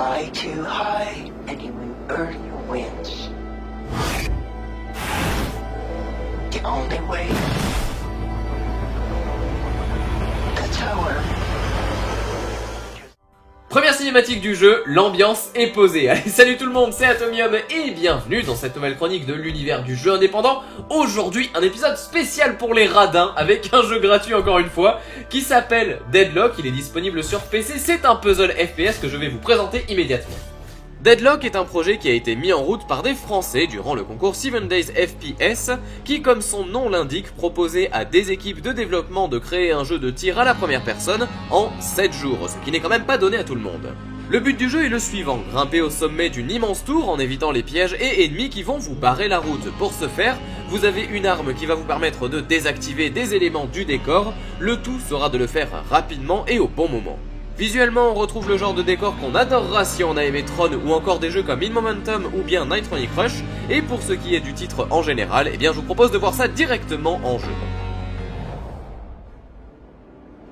fly too high and you will burn your wings. The only way. The tower. Première cinématique du jeu, l'ambiance est posée. Allez, salut tout le monde, c'est Atomium et bienvenue dans cette nouvelle chronique de l'univers du jeu indépendant. Aujourd'hui, un épisode spécial pour les radins avec un jeu gratuit encore une fois qui s'appelle Deadlock. Il est disponible sur PC, c'est un puzzle FPS que je vais vous présenter immédiatement. Deadlock est un projet qui a été mis en route par des Français durant le concours 7 Days FPS qui, comme son nom l'indique, proposait à des équipes de développement de créer un jeu de tir à la première personne en 7 jours, ce qui n'est quand même pas donné à tout le monde. Le but du jeu est le suivant, grimper au sommet d'une immense tour en évitant les pièges et ennemis qui vont vous barrer la route. Pour ce faire, vous avez une arme qui va vous permettre de désactiver des éléments du décor, le tout sera de le faire rapidement et au bon moment. Visuellement, on retrouve le genre de décor qu'on adorera si on a aimé Tron ou encore des jeux comme In Momentum ou bien Nightronic Rush. Et pour ce qui est du titre en général, eh bien je vous propose de voir ça directement en jeu.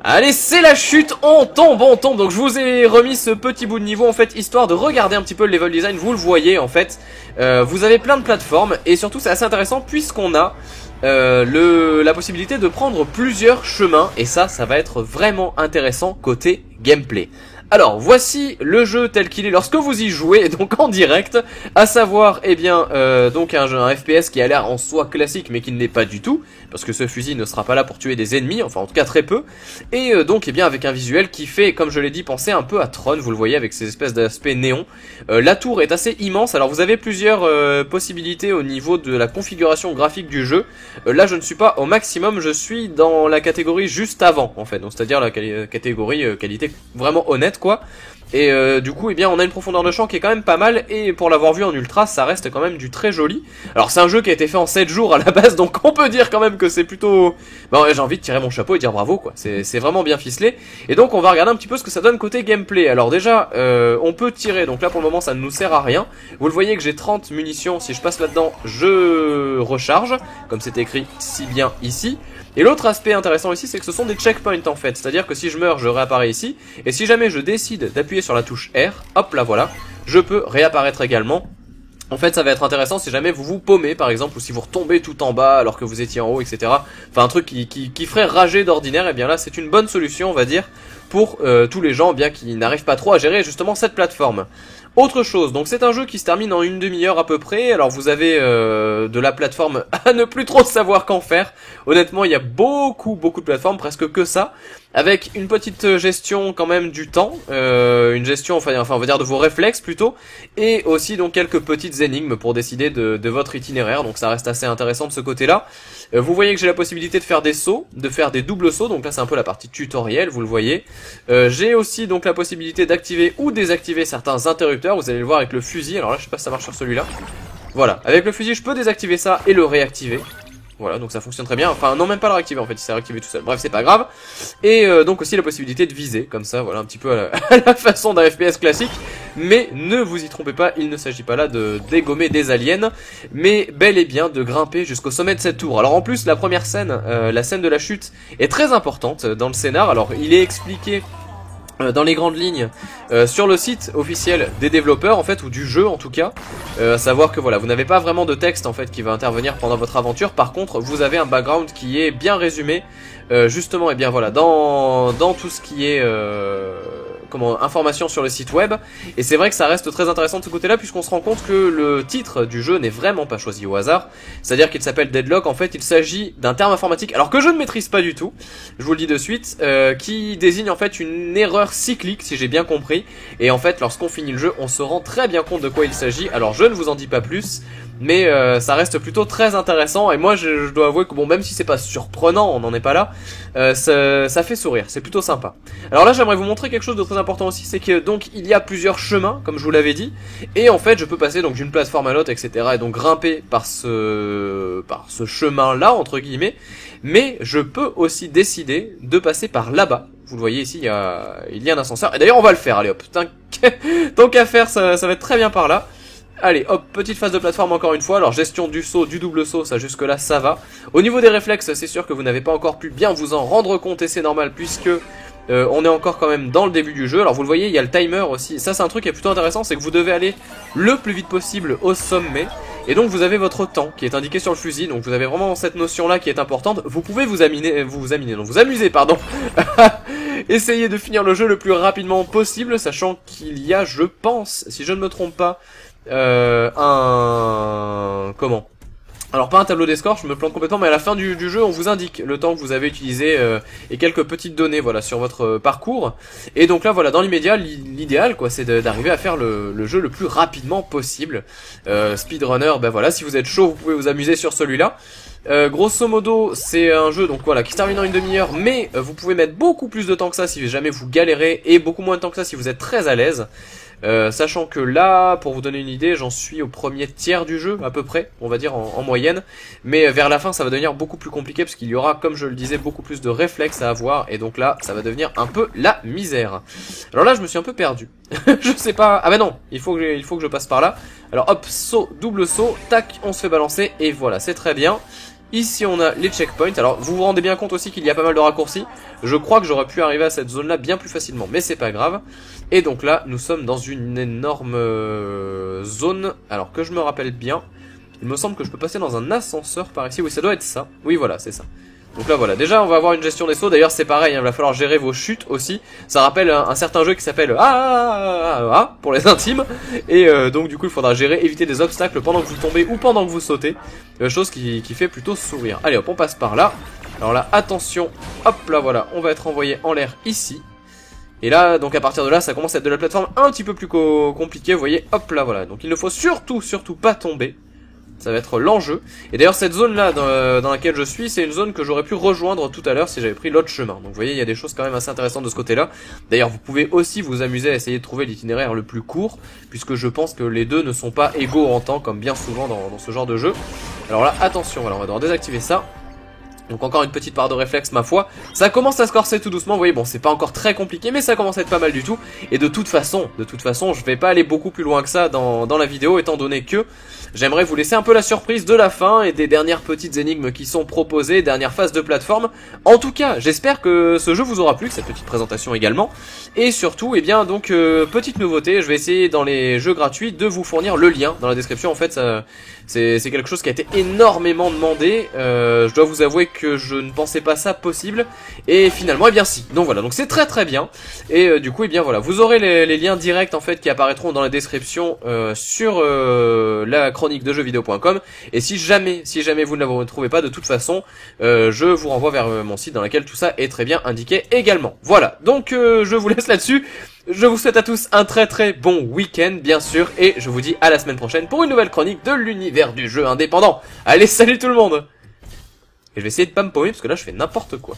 Allez, c'est la chute, on tombe. Donc je vous ai remis ce petit bout de niveau en fait, histoire de regarder un petit peu le level design. Vous le voyez en fait, vous avez plein de plateformes et surtout c'est assez intéressant puisqu'on a la possibilité de prendre plusieurs chemins et ça va être vraiment intéressant côté gameplay. Alors voici le jeu tel qu'il est lorsque vous y jouez, donc en direct, à savoir donc un FPS qui a l'air en soi classique mais qui ne l'est pas du tout, parce que ce fusil ne sera pas là pour tuer des ennemis, enfin en tout cas très peu, et donc avec un visuel qui fait, comme je l'ai dit, penser un peu à Tron, vous le voyez avec ces espèces d'aspect néon. La tour est assez immense, alors vous avez plusieurs possibilités au niveau de la configuration graphique du jeu. Là je ne suis pas au maximum, je suis dans la catégorie juste avant en fait, donc c'est-à-dire la catégorie qualité vraiment honnête quoi. Et du coup on a une profondeur de champ qui est quand même pas mal et pour l'avoir vu en ultra ça reste quand même du très joli. Alors c'est un jeu qui a été fait en 7 jours à la base donc on peut dire quand même que c'est plutôt... j'ai envie de tirer mon chapeau et dire bravo quoi, c'est vraiment bien ficelé. Et donc on va regarder un petit peu ce que ça donne côté gameplay. Alors déjà on peut tirer, donc là pour le moment ça ne nous sert à rien. Vous le voyez que j'ai 30 munitions, si je passe là-dedans je recharge, comme c'est écrit si bien ici. Et l'autre aspect intéressant ici, c'est que ce sont des checkpoints en fait, c'est-à-dire que si je meurs, je réapparais ici, et si jamais je décide d'appuyer sur la touche R, hop là voilà, je peux réapparaître également. En fait ça va être intéressant si jamais vous vous paumez par exemple, ou si vous retombez tout en bas alors que vous étiez en haut, etc. Enfin un truc qui ferait rager d'ordinaire, et bien là c'est une bonne solution on va dire, pour tous les gens qui n'arrivent pas trop à gérer justement cette plateforme. Autre chose, donc c'est un jeu qui se termine en une demi-heure à peu près. Alors vous avez de la plateforme à ne plus trop savoir qu'en faire. Honnêtement il y a beaucoup de plateformes, presque que ça, avec une petite gestion quand même du temps, une gestion enfin on va dire de vos réflexes plutôt, et aussi donc quelques petites énigmes pour décider de votre itinéraire, donc ça reste assez intéressant de ce côté là. Vous voyez que j'ai la possibilité de faire des sauts, de faire des doubles sauts, donc là c'est un peu la partie tutoriel, vous le voyez. J'ai aussi donc la possibilité d'activer ou désactiver certains interrupteurs, vous allez le voir avec le fusil, alors là je sais pas si ça marche sur celui-là. Voilà, avec le fusil je peux désactiver ça et le réactiver. Voilà, donc ça fonctionne très bien, enfin non même pas le réactiver en fait, il s'est réactivé tout seul, bref c'est pas grave. Et donc aussi la possibilité de viser, comme ça, voilà un petit peu à la façon d'un FPS classique. Mais ne vous y trompez pas, il ne s'agit pas là de dégommer des aliens, mais bel et bien de grimper jusqu'au sommet de cette tour. Alors en plus la première scène, la scène de la chute est très importante dans le scénar, alors il est expliqué dans les grandes lignes sur le site officiel des développeurs en fait, ou du jeu en tout cas, à savoir que voilà, vous n'avez pas vraiment de texte en fait qui va intervenir pendant votre aventure. Par contre vous avez un background qui est bien résumé justement, et bien voilà, dans tout ce qui est information sur le site web. Et c'est vrai que ça reste très intéressant de ce côté là, puisqu'on se rend compte que le titre du jeu n'est vraiment pas choisi au hasard, c'est à dire qu'il s'appelle Deadlock. En fait il s'agit d'un terme informatique, alors que je ne maîtrise pas du tout, je vous le dis de suite, qui désigne en fait une erreur cyclique si j'ai bien compris. Et en fait lorsqu'on finit le jeu on se rend très bien compte de quoi il s'agit. Alors je ne vous en dis pas plus, mais ça reste plutôt très intéressant. Et moi je dois avouer que bon, même si c'est pas surprenant, on n'en est pas là, ça fait sourire, c'est plutôt sympa. Alors là j'aimerais vous montrer quelque chose de très important aussi, c'est que donc il y a plusieurs chemins comme je vous l'avais dit, et en fait je peux passer donc d'une plateforme à l'autre, etc. et donc grimper par ce chemin là entre guillemets, mais je peux aussi décider de passer par là-bas. Vous le voyez ici, il y a un ascenseur, et d'ailleurs on va le faire, allez hop, tant qu'à faire ça va être très bien par là. Allez hop, petite phase de plateforme encore une fois. Alors gestion du saut, du double saut, ça jusque là ça va. Au niveau des réflexes, c'est sûr que vous n'avez pas encore pu bien vous en rendre compte, et c'est normal puisque On est encore quand même dans le début du jeu. Alors vous le voyez, il y a le timer aussi. Ça c'est un truc qui est plutôt intéressant, c'est que vous devez aller le plus vite possible au sommet. Et donc vous avez votre temps qui est indiqué sur le fusil. Donc vous avez vraiment cette notion là qui est importante. Vous pouvez vous amuser pardon. Essayez de finir le jeu le plus rapidement possible, sachant qu'il y a, je pense, si je ne me trompe pas, alors pas un tableau des scores, je me plante complètement, mais à la fin du jeu, on vous indique le temps que vous avez utilisé et quelques petites données, voilà, sur votre parcours. Et donc là, voilà, dans l'immédiat, l'idéal, quoi, c'est d'arriver à faire le jeu le plus rapidement possible. Speedrunner, ben voilà, si vous êtes chaud, vous pouvez vous amuser sur celui-là. Grosso modo, c'est un jeu donc voilà qui se termine en une demi-heure, mais vous pouvez mettre beaucoup plus de temps que ça si jamais vous galérez et beaucoup moins de temps que ça si vous êtes très à l'aise. Sachant que là, pour vous donner une idée, j'en suis au premier tiers du jeu à peu près, on va dire en moyenne. Mais vers la fin, ça va devenir beaucoup plus compliqué parce qu'il y aura, comme je le disais, beaucoup plus de réflexes à avoir et donc là, ça va devenir un peu la misère. Alors là, je me suis un peu perdu. Je sais pas. Ah bah non, il faut que je passe par là. Alors hop, saut, double saut, tac, on se fait balancer et voilà, c'est très bien. Ici on a les checkpoints, alors vous vous rendez bien compte aussi qu'il y a pas mal de raccourcis. Je crois que j'aurais pu arriver à cette zone là bien plus facilement, mais c'est pas grave. Et donc là nous sommes dans une énorme zone, alors que je me rappelle bien, il me semble que je peux passer dans un ascenseur par ici, oui ça doit être ça, oui voilà c'est ça. Donc là voilà, déjà on va avoir une gestion des sauts, d'ailleurs c'est pareil, hein, il va falloir gérer vos chutes aussi. Ça rappelle un certain jeu qui s'appelle pour les intimes. Et donc du coup il faudra gérer, éviter des obstacles pendant que vous tombez ou pendant que vous sautez. Chose qui fait plutôt sourire. Allez hop, on passe par là. Alors là attention, hop là voilà, on va être envoyé en l'air ici. Et là, donc à partir de là, ça commence à être de la plateforme un petit peu plus compliquée, vous voyez, hop là voilà. Donc il ne faut surtout pas tomber. Ça va être l'enjeu. Et d'ailleurs cette zone là dans laquelle je suis, c'est une zone que j'aurais pu rejoindre tout à l'heure si j'avais pris l'autre chemin. Donc vous voyez, il y a des choses quand même assez intéressantes de ce côté là. D'ailleurs vous pouvez aussi vous amuser à essayer de trouver l'itinéraire le plus court, puisque je pense que les deux ne sont pas égaux en temps, comme bien souvent dans ce genre de jeu. Alors là attention, voilà, on va devoir désactiver ça. Donc encore une petite part de réflexe ma foi. Ça commence à se corser tout doucement, vous voyez, bon c'est pas encore très compliqué mais ça commence à être pas mal du tout. Et de toute façon je vais pas aller beaucoup plus loin que ça dans la vidéo, étant donné que j'aimerais vous laisser un peu la surprise de la fin et des dernières petites énigmes qui sont proposées, dernière phase de plateforme. En tout cas, j'espère que ce jeu vous aura plu, cette petite présentation également. Et surtout, eh bien donc petite nouveauté, je vais essayer dans les jeux gratuits de vous fournir le lien dans la description. En fait, c'est quelque chose qui a été énormément demandé. Je dois vous avouer que je ne pensais pas ça possible. Et finalement, eh bien si. Donc voilà, donc c'est très bien. Et du coup, eh bien voilà, vous aurez les liens directs en fait qui apparaîtront dans la description sur la chronique de jeuxvideo.com. Et si jamais vous ne la retrouvez pas, de toute façon, je vous renvoie vers mon site dans lequel tout ça est très bien indiqué également. Voilà, donc je vous laisse là-dessus. Je vous souhaite à tous un très bon week-end, bien sûr, et je vous dis à la semaine prochaine pour une nouvelle chronique de l'univers du jeu indépendant. Allez, salut tout le monde! Et je vais essayer de pas me paumer parce que là je fais n'importe quoi.